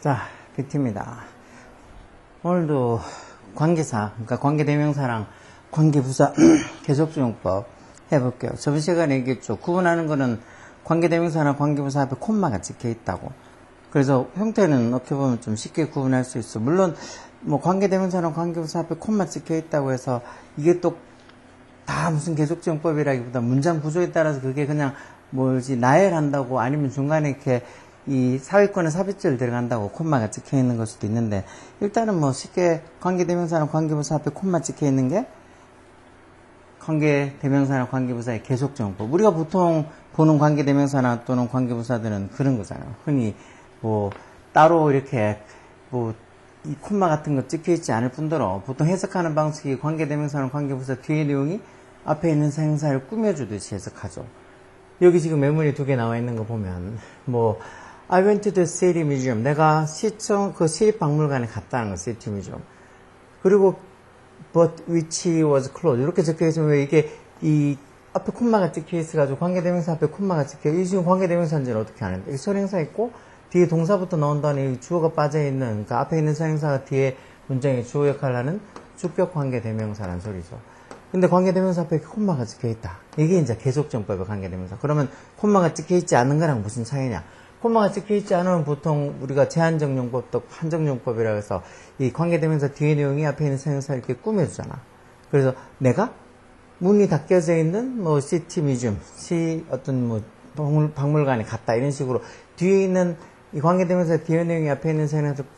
자, 빅티입니다. 오늘도 관계사, 그러니까 관계대명사랑 관계부사 계속적용법 해볼게요. 저번 시간에 얘기했죠. 구분하는 거는 관계대명사나 관계부사 앞에 콤마가 찍혀 있다고. 그래서 형태는 어떻게 보면 좀 쉽게 구분할 수 있어. 물론 뭐 관계대명사나 관계부사 앞에 콤마 찍혀 있다고 해서 이게 또 다 무슨 계속적용법이라기보다 문장 구조에 따라서 그게 그냥 뭐지 나열한다고 아니면 중간에 이렇게 이 사위권에 삽입절 들어간다고 콤마가 찍혀 있는 걸 수도 있는데, 일단은 뭐 쉽게 관계대명사나 관계부사 앞에 콤마 찍혀 있는 게 관계대명사나 관계부사의 계속적용법. 우리가 보통 보는 관계대명사나 또는 관계부사들은 그런 거잖아요. 흔히 뭐 따로 이렇게 뭐 이 콤마 같은 거 찍혀 있지 않을 뿐더러 보통 해석하는 방식이 관계대명사나 관계부사 뒤에 내용이 앞에 있는 생사를 꾸며주듯이 해석하죠. 여기 지금 메모리 2개 나와 있는 거 보면 뭐 I went to the city museum. 내가 시청 그 시립박물관에 갔다는 거, city museum. 그리고 but which was closed. 이렇게 적혀 있으면 왜 이게 이 앞에 콤마가 찍혀 있어가지고 관계대명사 앞에 콤마가 찍혀. 이 지금 관계대명사인지는 어떻게 하는데? 여기 선행사 있고 뒤에 동사부터 나온 다음에 주어가 빠져 있는, 그러니까 앞에 있는 선행사가 뒤에 문장의 주어 역할을 하는 주격 관계대명사라는 소리죠. 근데 관계대명사 앞에 콤마가 찍혀 있다. 이게 이제 계속정법의 관계대명사. 그러면 콤마가 찍혀 있지 않은 거랑 무슨 차이냐? 콤마가 찍혀 있지 않으면 보통 우리가 제한정용법 또 한정용법이라고 해서 이 관계대명사 뒤에 내용이 앞에 있는 선행사 이렇게 꾸며주잖아. 그래서 내가 문이 닫혀져 있는 뭐 시티 뮤지엄, 어떤 뭐 박물관에 갔다 이런 식으로 뒤에 있는 이 관계대명사 뒤에 내용이 앞에 있는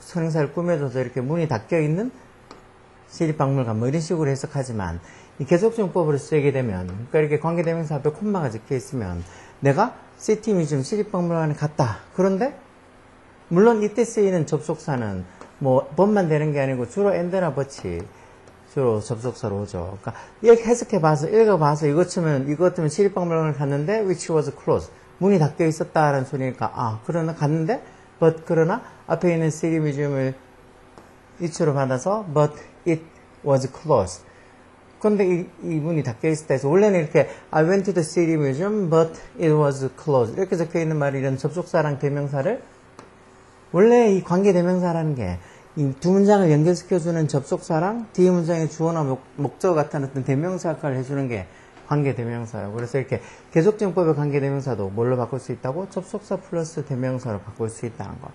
선행사를 꾸며줘서 이렇게 문이 닫혀 있는 시립박물관 뭐 이런 식으로 해석하지만, 이 계속정법으로 쓰게 되면, 그러니까 이렇게 관계대명사 앞에 콤마가 적혀 있으면 내가 시티 뮤지엄 시립박물관에 갔다. 그런데 물론 이때 쓰이는 접속사는 뭐 번만 되는 게 아니고 주로 and나 but이 주로 접속사로 오죠. 그러니까 이렇게 해석해봐서 읽어봐서 이것 같으면 시립박물관을 갔는데 which was closed. 문이 닫혀 있었다라는 소리니까 그러나 갔는데 but 그러나 앞에 있는 city museum을 이치로 받아서 but it was closed. 근데 이 문이 닫혀 있었다 해서 원래는 이렇게 I went to the city museum but it was closed 이렇게 적혀 있는 말이 이런 접속사랑 대명사를, 원래 이 관계대명사라는 게 이 두 문장을 연결시켜주는 접속사랑 뒤에 문장의 주어나 목적 같은 어떤 대명사 역할을 해주는 게 관계대명사예요. 그래서 이렇게 계속정법의 관계대명사도 뭘로 바꿀 수 있다고? 접속사 플러스 대명사로 바꿀 수 있다는 거.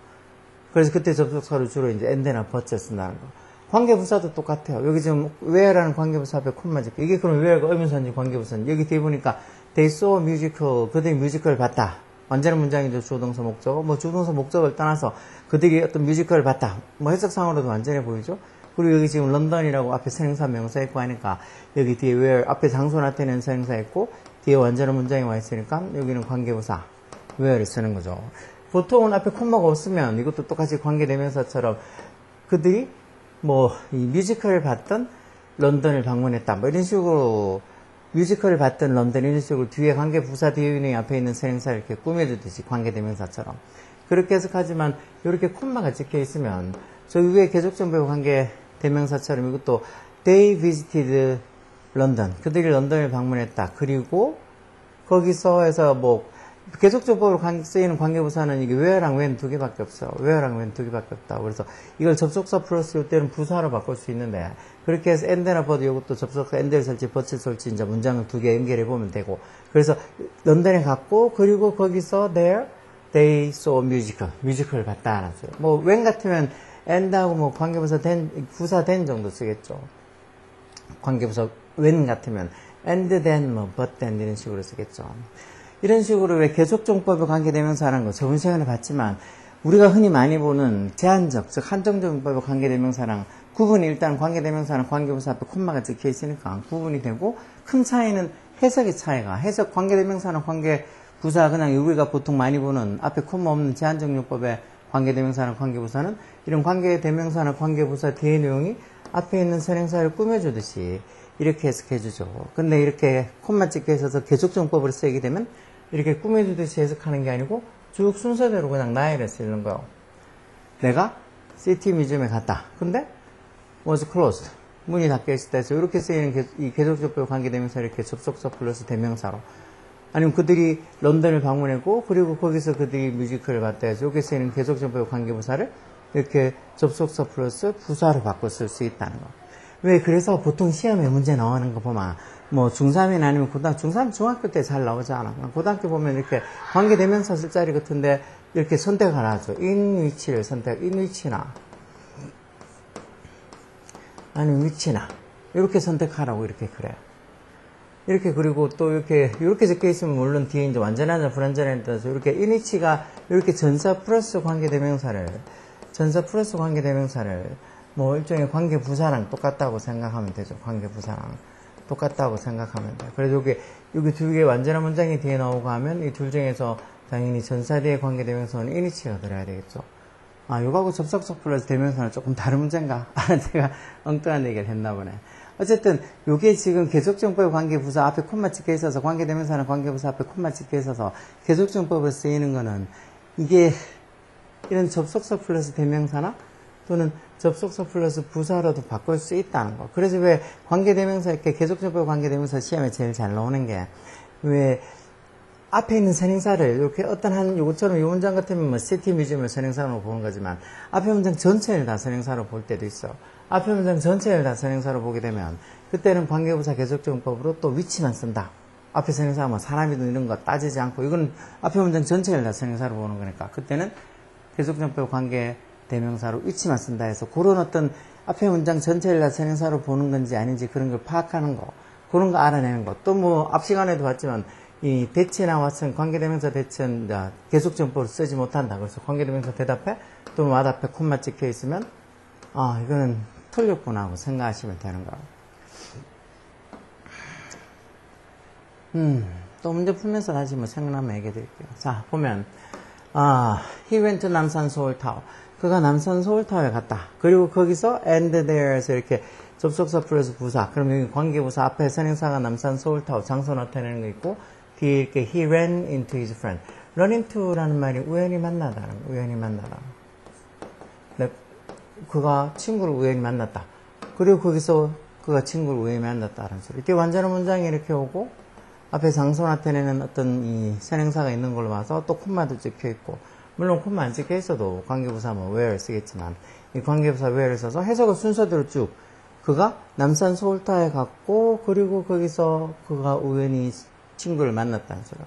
그래서 그때 접속사로 주로 이제 and나 but을 쓴다는 거. 관계부사도 똑같아요. 여기 지금 where라는 관계부사 앞에 콤마 찍혀. 이게 그럼 where가 의문사인지 관계부사인지. 여기 뒤에 보니까 they saw a musical. 그들이 뮤지컬을 봤다. 완전한 문장이죠. 주어동사 목적어. 뭐 주어동사 목적을 떠나서 그들이 어떤 뮤지컬을 봤다. 뭐 해석상으로도 완전해 보이죠. 그리고 여기 지금 런던이라고 앞에 선행사 명사 있고 하니까 여기 뒤에 where 앞에 장소 나타내는 선행사 있고 뒤에 완전한 문장이 와 있으니까 여기는 관계부사 where를 쓰는 거죠. 보통은 앞에 콤마가 없으면 이것도 똑같이 관계대명사처럼 그들이 뭐 이 뮤지컬을 봤던 런던을 방문했다 뭐 이런 식으로, 뮤지컬을 봤던 런던 이런 식으로 뒤에 관계부사 뒤에 있는 앞에 있는 선행사를 이렇게 꾸며주듯이 관계대명사처럼 그렇게 해석하지만, 이렇게 콤마가 찍혀 있으면 저 위에 계속정법 관계대명사처럼 이것도 they visited London, 그들이 런던을 방문했다. 그리고 거기서 해서 뭐 계속적으로 쓰이는 관계부사는 이게 where랑 when 두 개밖에 없어요. where랑 when 두 개밖에 없다. 그래서 이걸 접속사 플러스 이때는 부사로 바꿀 수 있는데, 그렇게 해서 and나 but 이것도 접속사 and를 설치 but을 설치 이제 문장을 두 개 연결해 보면 되고, 그래서 런던에 갔고 그리고 거기서 there they saw musical, 뮤지컬을 봤다 알았어요. 뭐 when 같으면 and하고 뭐 관계부사 부사 then 정도 쓰겠죠. 관계부사 when 같으면 and then 뭐 but then 이런 식으로 쓰겠죠. 이런 식으로 왜 계속정법의 관계대명사라는 거 저번 시간에 봤지만 우리가 흔히 많이 보는 제한적, 즉 한정정법의 관계대명사랑 구분이, 일단 관계대명사는 관계부사 앞에 콤마가 찍혀 있으니까 구분이 되고, 큰 차이는 해석의 차이가, 해석 관계대명사는 관계부사 그냥 우리가 보통 많이 보는 앞에 콤마 없는 제한정용법의 관계대명사나 관계부사는 이런 관계대명사나 관계부사 뒤에 내용이 앞에 있는 선행사를 꾸며주듯이 이렇게 해석해주죠. 근데 이렇게 콤마 찍혀 있어서 계속정법으로 쓰게 되면 이렇게 꾸며주듯이 해석하는 게 아니고 쭉 순서대로 그냥 나열해 쓰는 거예요. 내가 시티 뮤지엄에 갔다. 근데 was closed. 문이 닫혀 있었다 해서 이렇게 쓰이는 이 계속정법 관계대명사 이렇게 접속사 플러스 대명사로, 아니면 그들이 런던을 방문했고 그리고 거기서 그들이 뮤지컬을 봤다 해서 여기 쓰이는 계속정법 관계부사를 이렇게 접속사 플러스 부사로 바꿔 쓸 수 있다는 거. 왜 그래서 보통 시험에 문제 나오는 거 보면 뭐 중3이나 아니면 중3 중학교 때 잘 나오지 않아. 고등학교 보면 이렇게 관계대명사 쓸 자리 같은데 이렇게 선택을 하죠. in which를 선택, in which나 아니면 which나 이렇게 선택하라고 이렇게 그래요. 이렇게 그리고 또 이렇게 적혀 있으면 물론 뒤에 이제 완전하냐 불완전하냐에 따라서 이렇게 in which가 이렇게 전사 플러스 관계대명사를 뭐 일종의 관계부사랑 똑같다고 생각하면 되죠. 관계부사랑 똑같다고 생각하면 돼요. 그래서 여기 두 개 완전한 문장이 뒤에 나오고 하면 이 둘 중에서 당연히 전사 뒤에 관계대명사는 in which가 들어야 되겠죠. 아, 요거하고 접속사 플러스 대명사는 조금 다른 문제인가? 제가 엉뚱한 얘기를 했나 보네. 어쨌든 요게 지금 계속정법의 관계부사 앞에 콤마 찍혀 있어서 관계대명사는 관계부사 앞에 콤마 찍혀 있어서 계속정법을 쓰이는 거는 이게 이런 접속사 플러스 대명사나 또는 접속사 플러스 부사로도 바꿀 수 있다는 거. 그래서 왜 관계대명사 이렇게 계속정법 관계대명사 시험에 제일 잘 나오는 게 왜 앞에 있는 선행사를 이렇게 어떤 한 요것처럼 이 문장 같으면 뭐 시티 뮤지엄을 선행사로 보는 거지만 앞에 문장 전체를 다 선행사로 볼 때도 있어. 앞에 문장 전체를 다 선행사로 보게 되면 그때는 관계부사 계속정법으로 또 위치만 쓴다. 앞에 선행사가 뭐 사람이든 이런 거 따지지 않고 이건 앞에 문장 전체를 다 선행사로 보는 거니까 그때는 계속정법 관계대명사로 위치만 쓴다 해서 그런 어떤 앞에 문장 전체를 다 선행사로 보는 건지 아닌지 그런 걸 파악하는 거 그런 거 알아내는 거 또 뭐 앞 시간에도 봤지만 이 대체나 왓슨 관계대명사 대체는 계속정법으로 쓰지 못한다. 그래서 관계대명사 대답해 또 왓 앞에 콤마 찍혀 있으면 아 이거는 틀렸구나 하고 생각하시면 되는 거예요. 또 문제 풀면서 다시 뭐 생각나면 얘기해 드릴게요. 자 보면 he went to 남산 서울타워. 그가 남산 서울타워에 갔다. 그리고 거기서 and there에서 이렇게 접속사 플러스 부사. 그럼 여기 관계부사 앞에 선행사가 남산 서울타워 장소 나타내는 거 있고 뒤에 이렇게 he ran into his friend. run into라는 말이 우연히 만나다. 그가 친구를 우연히 만났다. 그리고 거기서 그가 친구를 우연히 만났다라는 소리. 이렇게 완전한 문장이 이렇게 오고 앞에 장소 나타내는 어떤 이 선행사가 있는 걸로 봐서 또 콤마도 찍혀 있고 물론 콤마 안 찍혀 있어도 관계부사 뭐 where 쓰겠지만 이 관계부사 where를 써서 해석을 순서대로 쭉 그가 남산 서울타에 갔고 그리고 거기서 그가 우연히 친구를 만났다는 소리.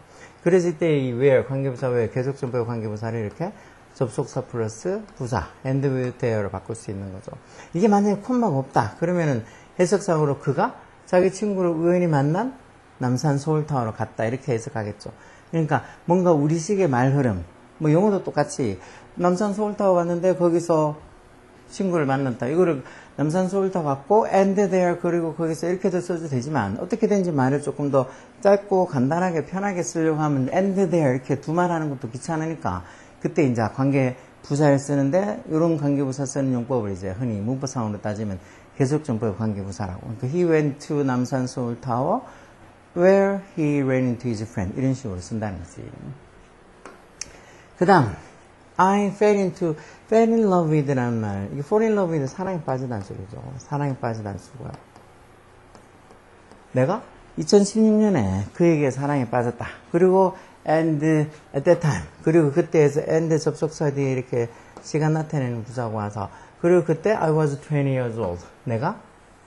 그래서 이때 이 where 관계부사 where 계속정법의 관계부사를 이렇게 접속사 플러스 부사 and with there로 바꿀 수 있는 거죠. 이게 만약에 콤마가 없다 그러면은 해석상으로 그가 자기 친구를 우연히 만난 남산 서울타워로 갔다 이렇게 해석하겠죠. 그러니까 뭔가 우리식의 말 흐름 뭐 영어도 똑같이 남산 서울타워 갔는데 거기서 친구를 만났다. 이거를 남산 서울타워 갔고 and there 그리고 거기서 이렇게도 써도 되지만 어떻게든지 말을 조금 더 짧고 간단하게 편하게 쓰려고 하면 and there 이렇게 두 말 하는 것도 귀찮으니까 그때 이제 관계 부사를 쓰는데 이런 관계부사 쓰는 용법을 이제 흔히 문법상으로 따지면 계속정법의 관계부사라고. 그러니까 he went to 남산 서울타워 where he ran into his friend 이런 식으로 쓴다는 거지. 그 다음 I fell in love with라는 말. 이게 fall in love with 사랑에 빠지다는 소리죠. 사랑에 빠지다는 소리고요. 내가 2016년에 그에게 사랑에 빠졌다. 그리고 and at that time. 그리고 그때에서 and 접속사 뒤에 이렇게 시간 나타내는 부사가 와서 그리고 그때 I was 20 years old. 내가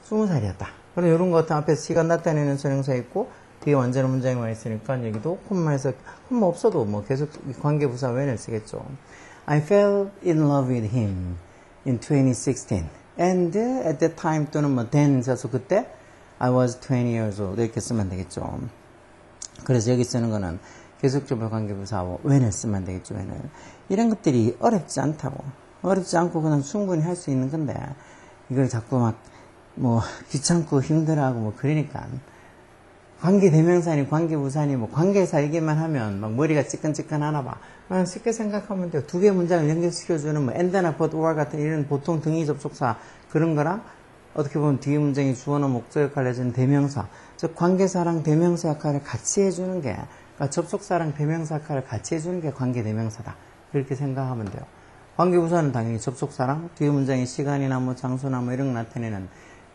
20살이었다. 그럼 이런 것 같은 앞에 시간 나타내는 선행사 있고 뒤에 완전한 문장이 와 있으니까 여기도 콤마에서 콤마 없어도 뭐 계속 관계부사 when을 쓰겠죠. I fell in love with him in 2016 and at that time 또는 뭐 then 써서 그때 I was 20 years old 이렇게 쓰면 되겠죠. 그래서 여기 쓰는 거는 계속적으로 관계부사하고 when을 쓰면 되겠죠. when을. 이런 것들이 어렵지 않다고 어렵지 않고 그냥 충분히 할 수 있는 건데 이걸 자꾸 막 뭐 귀찮고 힘들어하고 뭐 그러니까 관계대명사니 관계부사니 뭐 관계사 얘기만 하면 막 머리가 찌끈찌끈하나 봐. 쉽게 생각하면 돼요. 두 개 문장을 연결시켜주는 뭐 and나 but or 같은 이런 보통 등위 접속사 그런 거랑 어떻게 보면 뒤에 문장이 주어나 목적 역할을 해주는 대명사 즉 관계사랑 대명사 역할을 같이 해주는 게 그러니까 접속사랑 대명사 역할을 같이 해주는 게 관계대명사다. 그렇게 생각하면 돼요. 관계부사는 당연히 접속사랑 뒤에 문장의 시간이나 뭐 장소나 뭐 이런 거 나타내는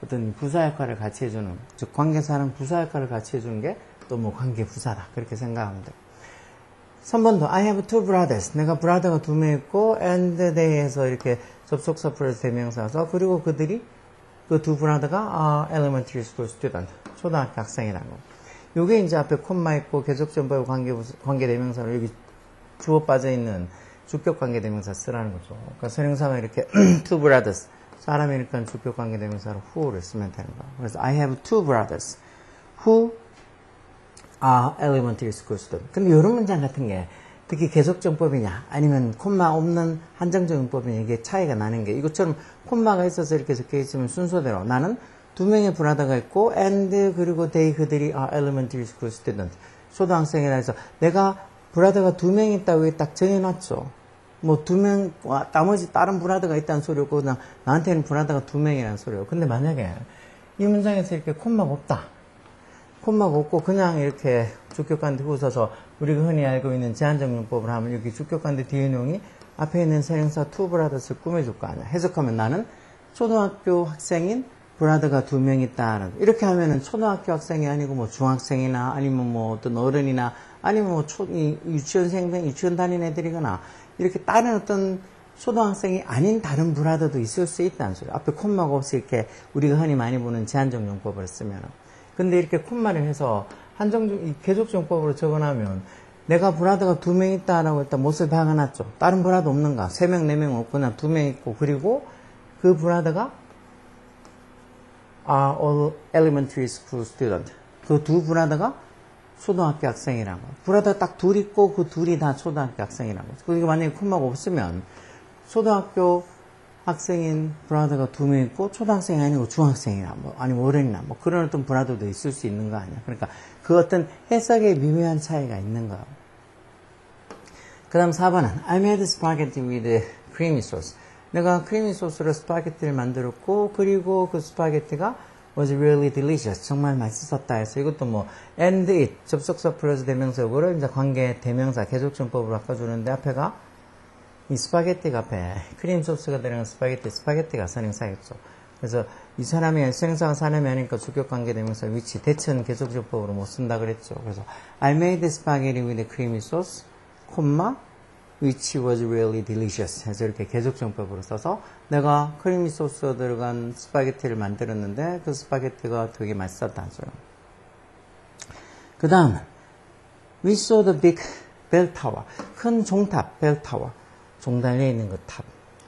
어떤 부사 역할을 같이 해주는 즉 관계사랑 부사 역할을 같이 해주는 게 또 뭐 관계부사다. 그렇게 생각하면 돼요. 3번도 I have two brothers. 내가 brother가 두 명 있고 and they 해서 이렇게 접속사 플러스 대명사서 그리고 그들이 그 두 brother가 elementary school student. 초등학교 학생이라는 거. 요게 이제 앞에 콤마 있고 계속전부하고 관계대명사로 여기 주어 빠져있는 주격관계대명사 쓰라는 거죠. 그러니까 선행사가 이렇게 two brothers. 사람이니까 주격관계대명사로 who를 쓰면 되는 거야. 그래서 I have two brothers who are elementary school students. 근데 이런 문장 같은 게 특히 계속정법이냐 아니면 콤마 없는 한정적용법이냐 이게 차이가 나는 게 이것처럼 콤마가 있어서 이렇게 적혀 있으면 순서대로 나는 두 명의 브라더가 있고 and 그리고 they 그들이 are elementary school student 초등학생이라 해서 내가 브라더가 두 명 있다고 딱 정해놨죠. 뭐 두 명 나머지 다른 브라더가 있다는 소리고 그냥 나한테는 브라더가 두 명이라는 소리고 근데 만약에 이 문장에서 이렇게 콤마가 없다. 콤마가 없고 그냥 이렇게 주격관대 후서서 우리가 흔히 알고 있는 제한정용법을 하면 여기 주격관대 뒤에 내용이 앞에 있는 선행사 two brothers를 꾸며줄 거 아니야. 해석하면 나는 초등학교 학생인 브라더가 두 명 있다. 이렇게 하면은 초등학교 학생이 아니고 뭐 중학생이나 아니면 뭐 어떤 어른이나 아니면 뭐 유치원생, 유치원 다니는 애들이거나 이렇게 다른 어떤 초등학생이 아닌 다른 브라더도 있을 수 있다는 소리야. 앞에 콤마가 없이 이렇게 우리가 흔히 많이 보는 제한정용법을 쓰면은. 근데 이렇게 콤마를 해서 계속정법으로 적어놓으면 내가 브라더가 두 명 있다라고 일단 못을 박아놨죠. 다른 브라더 없는가? 3명, 4명 없고 그냥 2명 있고 그리고 그 브라더가 are all elementary school student. 그 두 브라더가 초등학교 학생이라는 거. 브라더 딱 둘 있고 그 둘이 다 초등학교 학생이라는 거. 그러니까 만약에 콤마가 없으면 초등학교 학생인 브라더가 두 명 있고 초등학생이 아니고 중학생이나 뭐 아니면 어른이나 뭐 그런 어떤 브라더도 있을 수 있는 거 아니야. 그러니까 그 어떤 해석의 미묘한 차이가 있는 거야. 그 다음 4번은 I made spaghetti with creamy sauce. 내가 크리미 소스로 스파게티를 만들었고 그리고 그 스파게티가 was really delicious. 정말 맛있었다 해서 이것도 뭐 and it 접속사 플러스 대명사고를 이제 관계 대명사 계속정법으로 바꿔주는데 앞에가 이 스파게티가 앞에 크림 소스가 들어간 스파게티가 선행사였죠. 그래서 이 사람이 선행사가 사람이 아니니까 주격관계 대명사 위치 대체는 계속정법으로 못 쓴다 그랬죠. 그래서 I made spaghetti with creamy sauce, which was really delicious. 해서 이렇게 계속정법으로 써서 내가 크리미 소스 들어간 스파게티를 만들었는데 그 스파게티가 되게 맛있었다 하죠. 그 다음은 We saw the big bell tower. 큰 종탑, bell tower. 종달려 있는 그 탑.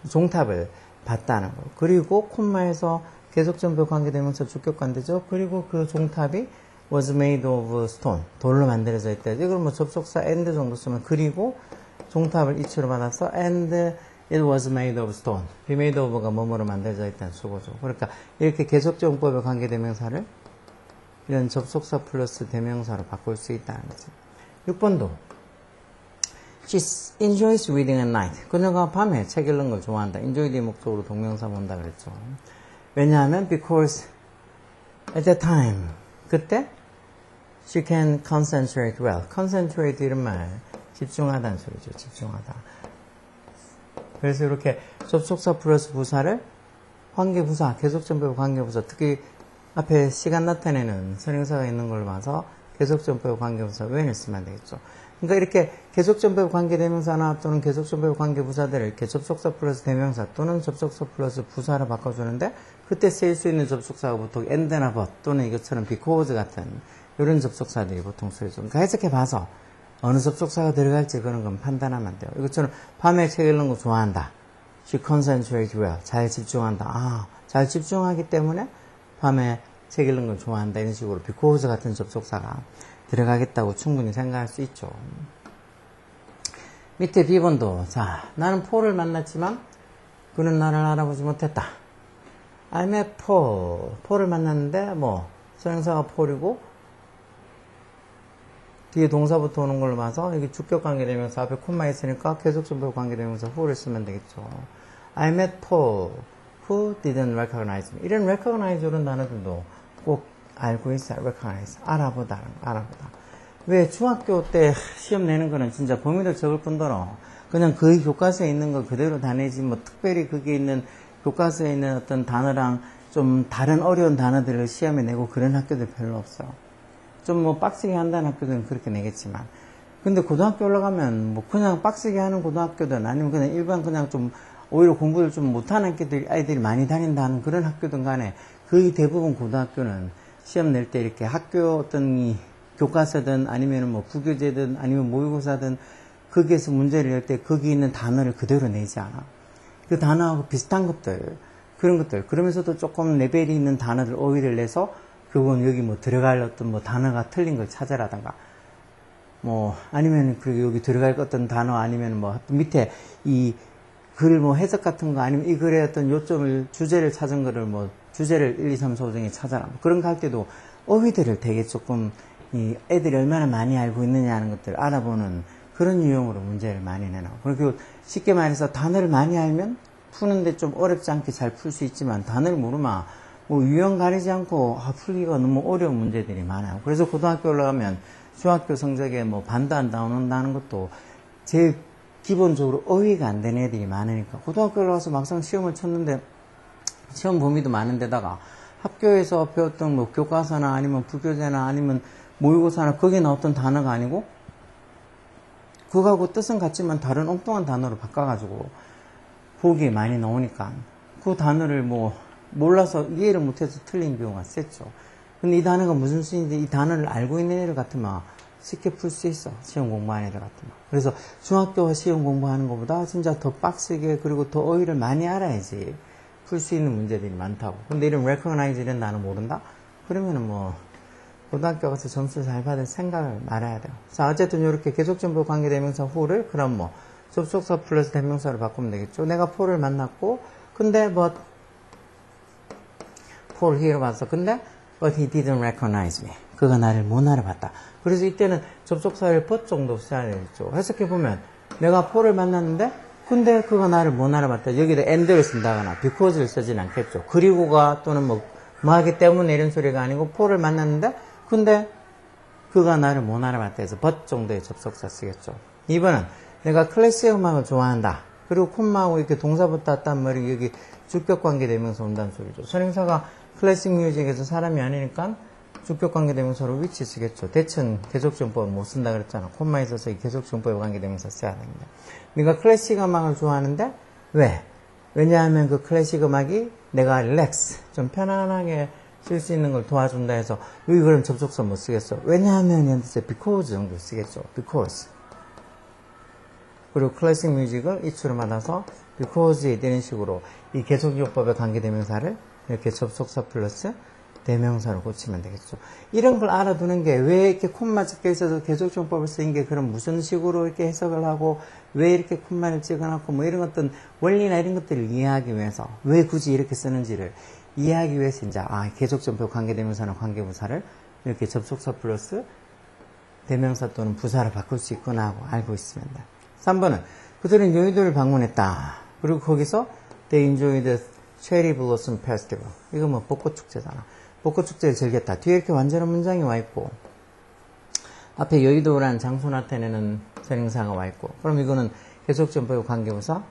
종탑을 봤다는 거. 그리고 콤마에서 계속정법 관계되면서 주격관대죠. 그리고 그 종탑이 was made of stone. 돌로 만들어져 있다. 이걸 뭐 접속사 and 정도 쓰면 그리고 종탑을 이치로 받아서 and it was made of stone. be made of가 뭐뭐로 만들어져 있다는 수고죠. 그러니까 이렇게 계속정법의 관계대명사를 이런 접속사 플러스 대명사로 바꿀 수 있다는 거죠. 6번도 She enjoys reading at night. 그녀가 밤에 책 읽는 걸 좋아한다. enjoy 뒤 목적으로 동명사 본다 그랬죠. 왜냐하면 because at that time 그때 she can concentrate well. concentrate 이런 말 집중하다는 소리죠. 집중하다. 그래서 이렇게 접속사 플러스 부사를 관계부사, 계속전법 관계부사, 특히 앞에 시간 나타내는 선행사가 있는 걸 봐서 계속전법 관계부사 when을 쓰면 되겠죠. 그러니까 이렇게 계속전법 관계대명사나 또는 계속전법 관계부사들을 이렇게 접속사 플러스 대명사 또는 접속사 플러스 부사로 바꿔주는데 그때 쓰일 수 있는 접속사가 보통 and나 but 또는 이것처럼 because 같은 이런 접속사들이 보통 쓰여져. 그러니까 해석해봐서 어느 접속사가 들어갈지 그런 건 판단하면 돼요. 이것처럼 밤에 책 읽는 거 좋아한다. She concentrates well. 잘 집중한다. 잘 집중하기 때문에 밤에 책 읽는 걸 좋아한다. 이런 식으로 because 같은 접속사가 들어가겠다고 충분히 생각할 수 있죠. 밑에 B번도 자, 나는 폴을 만났지만 그는 나를 알아보지 못했다. I met Paul. 폴을 만났는데 뭐 선행사가 폴이고 뒤에 동사부터 오는 걸로 봐서 이게 주격관계대명사 앞에 콤마 있으니까 계속전법 관계대명사 who를 쓰면 되겠죠. I met Paul who didn't recognize me. 이런 recognize 이런 단어들도 꼭 알고 있어요. recognize. 알아보다. 왜 중학교 때 시험 내는 거는 진짜 범위도 적을 뿐더러 그냥 그 교과서에 있는 거 그대로 다 내지 뭐 특별히 그게 있는 교과서에 있는 어떤 단어랑 좀 다른 어려운 단어들을 시험에 내고 그런 학교들 별로 없어요. 좀 뭐 빡세게 한다는 학교들은 그렇게 내겠지만 근데 고등학교 올라가면 뭐 그냥 빡세게 하는 고등학교든 아니면 그냥 일반 그냥 좀 오히려 공부를 좀 못하는 아이들이 많이 다닌다는 그런 학교든 간에 거의 대부분 고등학교는 시험 낼 때 이렇게 학교 어떤 이 교과서든 아니면 뭐 부교재든 아니면 모의고사든 거기에서 문제를 낼 때 거기 있는 단어를 그대로 내지 않아. 그 단어하고 비슷한 것들, 그런 것들. 그러면서도 조금 레벨이 있는 단어들 어휘를 내서 그건 여기 뭐 들어갈 어떤 뭐 단어가 틀린 걸 찾아라던가. 뭐 아니면 그 여기 들어갈 어떤 단어 아니면 뭐 밑에 이 글 뭐 해석 같은 거 아니면 이 글의 어떤 요점을 주제를 찾은 거를 뭐 주제를 1, 2, 3, 4, 5 중에 찾아라. 그런 거 할 때도 어휘들을 되게 조금 이 애들이 얼마나 많이 알고 있느냐 하는 것들을 알아보는 그런 유형으로 문제를 많이 내놔. 그리고 쉽게 말해서 단어를 많이 알면 푸는데 좀 어렵지 않게 잘 풀 수 있지만 단어를 모르면 뭐 유형 가리지 않고 풀기가 너무 어려운 문제들이 많아요. 그래서 고등학교 올라가면 중학교 성적에 뭐 반도 안 나온다는 것도 제일 기본적으로 어휘가 안 되는 애들이 많으니까 고등학교 올라가서 막상 시험을 쳤는데 시험 범위도 많은데다가 학교에서 배웠던 뭐 교과서나 아니면 부교재나 아니면 모의고사나 거기에 나왔던 단어가 아니고 그거하고 뜻은 같지만 다른 엉뚱한 단어로 바꿔가지고 보기에 많이 나오니까 그 단어를 뭐 몰라서 이해를 못해서 틀린 경우가 셌죠. 근데 이 단어가 무슨 뜻인지 이 단어를 알고 있는 애들 같으면 쉽게 풀 수 있어. 시험 공부하는 애들 같으면. 그래서 중학교 시험 공부하는 것보다 진짜 더 빡세게 그리고 더 어휘를 많이 알아야지 풀 수 있는 문제들이 많다고. 근데 이런 recognize 이런 단어 모른다? 그러면은 뭐 고등학교 가서 점수 잘 받을 생각을 말아야 돼요. 자, 어쨌든 이렇게 계속전부 관계대명사 who를 그럼 뭐 접속사 플러스 대명사로 바꾸면 되겠죠. 내가 Paul을 만났고 근데 but Paul here로 봤어. 근데 but he didn't recognize me. 그가 나를 못 알아봤다. 그래서 이때는 접속사를 but 정도 써야 되겠죠. 해석해보면 내가 Paul을 만났는데 근데 그가 나를 못 알아봤다. 여기다 and를 쓴다거나 because를 쓰진 않겠죠. 그리고가 또는 뭐 하기 때문에 이런 소리가 아니고 Paul을 만났는데 근데 그가 나를 못 알아봤다 해서 but 정도의 접속사 쓰겠죠. 2번은 내가 클래식 음악을 좋아한다. 그리고 콤마하고 이렇게 동사 붙었단 말이 여기 주격관계대명사 온다는 소리죠. 선행사가 클래식 뮤직에서 사람이 아니니까 주격관계대명사로 위치 쓰겠죠. 대천 계속정법 못 쓴다 그랬잖아. 콤마 있어서 이 계속정법에 관계대명사 써야 됩니다. 네가 클래식 음악을 좋아하는데 왜? 왜냐하면 그 클래식 음악이 내가 릴렉스 좀 편안하게 쓸 수 있는 걸 도와준다 해서 여기 그럼 접속사 못 쓰겠어. 왜냐하면 현재 because 정도 쓰겠죠. because. 그리고 클래식 뮤직을 이추로 받아서 because 이런 식으로 이 계속용법에 관계대명사를 이렇게 접속사 플러스 대명사로 고치면 되겠죠. 이런 걸 알아두는 게 왜 이렇게 콤마 찍혀 있어서 계속용법을 쓰인 게 그럼 무슨 식으로 이렇게 해석을 하고 왜 이렇게 콤마를 찍어놨고 뭐 이런 어떤 원리나 이런 것들을 이해하기 위해서 왜 굳이 이렇게 쓰는지를 이해하기 위해서 이제 계속전표 관계대명사나 관계부사를 이렇게 접속사 플러스 대명사 또는 부사로 바꿀 수 있구나 하고 알고 있으면 돼. 3번은 그들은 여의도를 방문했다. 그리고 거기서 they enjoyed the cherry blossom festival. 이거 뭐 벚꽃축제잖아. 벚꽃축제를 즐겼다. 뒤에 이렇게 완전한 문장이 와 있고 앞에 여의도라는 장소 나타내는 전행사가 와 있고 그럼 이거는 계속전표 관계부사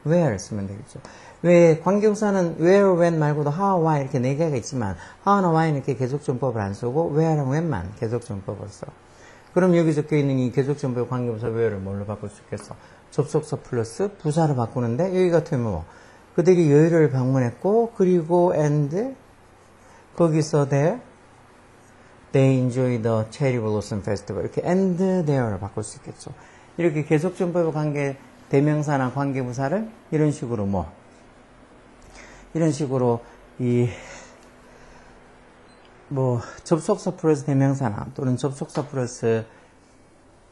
where를 쓰면 되겠죠. 왜 관계부사는 where, when 말고도 how, why 이렇게 4개가 있지만 how나 why는 이렇게 계속전법을 안 쓰고 where랑 when만 계속전법을 써. 그럼 여기 적혀있는 이 계속전법 관계부사 where를 뭘로 바꿀 수 있겠어? 접속사 플러스 부사로 바꾸는데 여기 같으면 뭐 그들이 여의도를 방문했고 그리고 and 거기서 they enjoy the cherry blossom festival 이렇게 and there로 바꿀 수 있겠죠. 이렇게 계속전법 관계 대명사나 관계부사를 이런 식으로 이런 식으로 접속사 플러스 대명사나 또는 접속사 플러스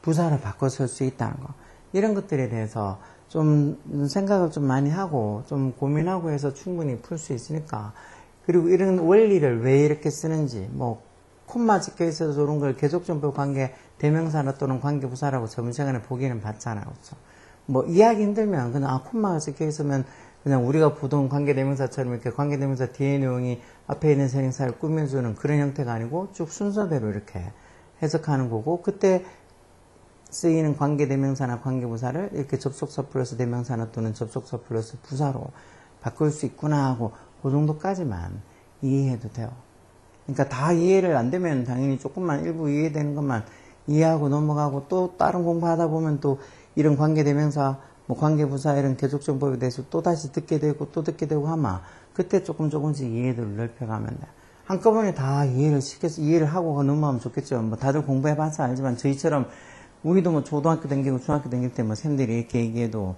부사를 바꿔 쓸 수 있다는 거. 이런 것들에 대해서 좀 생각을 좀 많이 하고 좀 고민하고 해서 충분히 풀 수 있으니까. 그리고 이런 원리를 왜 이렇게 쓰는지, 콤마 찍혀 있어서 그런 걸 계속전법 관계 대명사나 또는 관계부사라고 저번 시간에 보기는 봤잖아요. 그렇죠? 이해하기 힘들면 그냥 콤마가 찍혀 있으면 그냥 우리가 보통 관계대명사처럼 이렇게 관계대명사 뒤에 내용이 앞에 있는 선행사를 꾸며주는 그런 형태가 아니고 쭉 순서대로 이렇게 해석하는 거고 그때 쓰이는 관계대명사나 관계부사를 이렇게 접속사 플러스 대명사나 또는 접속사 플러스 부사로 바꿀 수 있구나 하고 그 정도까지만 이해해도 돼요. 그러니까 다 이해를 안 되면 당연히 조금만 일부 이해되는 것만 이해하고 넘어가고 또 다른 공부하다 보면 또 이런 관계대명사, 뭐 관계부사 이런 계속정법에 대해서 또 다시 듣게 되고 또 듣게 되고 하면 그때 조금씩 이해도를 넓혀가면 돼. 한꺼번에 다 이해를 하고 넘어가면 좋겠죠. 뭐 다들 공부해봐서 알지만 저희처럼 우리도 뭐 초등학교 다니고 중학교 다닐 때 뭐 쌤들이 이렇게 얘기해도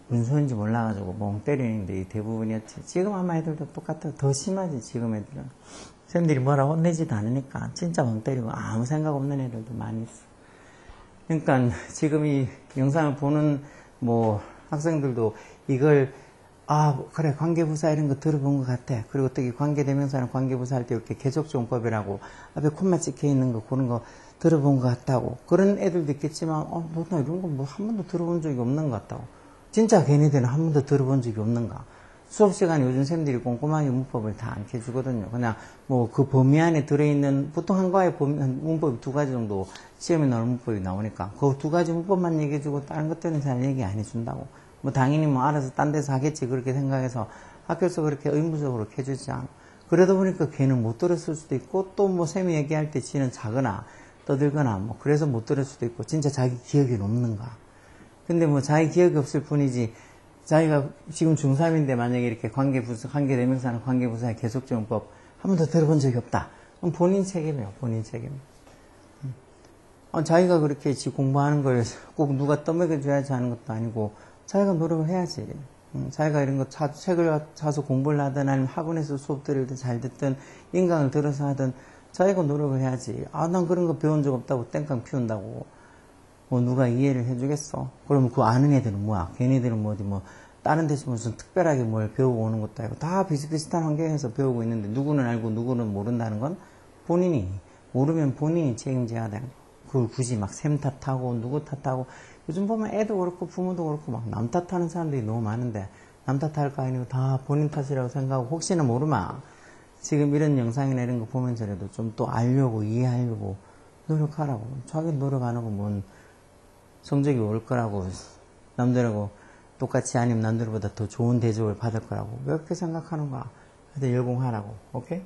무슨 소리인지 몰라가지고 멍 때리는데 대부분이었지. 지금 아마 애들도 똑같아. 더 심하지 지금 애들은. 쌤들이 뭐라 혼내지도 않으니까 진짜 멍 때리고 아무 생각 없는 애들도 많이 있어. 그러니까 지금 이 영상을 보는 뭐 학생들도 이걸 그래 관계부사 이런 거 들어본 것 같아. 그리고 특히 관계대명사는 관계부사 할 때 이렇게 계속정법이라고 앞에 콤마 찍혀 있는 거 그런 거 들어본 것 같다고. 그런 애들도 있겠지만 나 이런 거 뭐 한 번도 들어본 적이 없는 것 같다고. 진짜 걔네들은 한 번도 들어본 적이 없는가. 수업 시간에 요즘 쌤들이 꼼꼼하게 문법을 다 안 켜주거든요. 그냥 뭐 그 범위 안에 들어있는 보통 한 과에 문법이 2가지 정도 시험에 나올 문법이 나오니까 그 2가지 문법만 얘기해주고 다른 것들은 잘 얘기 안 해준다고. 뭐 당연히 뭐 알아서 딴 데서 하겠지 그렇게 생각해서 학교에서 그렇게 의무적으로 켜주지 않아. 그러다 보니까 걔는 못 들었을 수도 있고 또 뭐 쌤이 얘기할 때 지는 자거나 떠들거나 뭐 그래서 못 들을 수도 있고 진짜 자기 기억이 없는가. 근데 뭐 자기 기억이 없을 뿐이지 자기가 지금 중3인데 만약에 이렇게 관계대명사나 관계부사의 계속정법 한 번도 들어본 적이 없다. 그럼 본인 책임이에요. 본인 책임. 자기가 그렇게 공부하는 걸 꼭 누가 떠먹여줘야지 하는 것도 아니고 자기가 노력을 해야지. 자기가 이런 거 책을 사서 공부를 하든 아니면 학원에서 수업 들을 때 잘 듣든 인강을 들어서 하든 자기가 노력을 해야지. 난 그런 거 배운 적 없다고 땡깡 피운다고. 뭐 누가 이해를 해주겠어? 그러면 그 아는 애들은 뭐야? 걔네들은 뭐 어디 뭐 다른 데서 무슨 특별하게 뭘 배우고 오는 것도 아니고 다 비슷비슷한 환경에서 배우고 있는데 누구는 알고 누구는 모른다는 건 본인이 모르면 본인이 책임져야 되는 거. 그걸 굳이 막 샘 탓하고 누구 탓하고 요즘 보면 애도 그렇고 부모도 그렇고 막 남 탓하는 사람들이 너무 많은데 남 탓할 거 아니고 다 본인 탓이라고 생각하고 혹시나 모르면 지금 이런 영상이나 이런 거 보면서라도 좀 또 알려고 이해하려고 노력하라고. 자기 노력 안 하고 뭔 성적이 올 거라고 남들하고 똑같이 아니면 남들보다 더 좋은 대접을 받을 거라고 왜 그렇게 생각하는가. 하여튼 열공하라고. 오케이?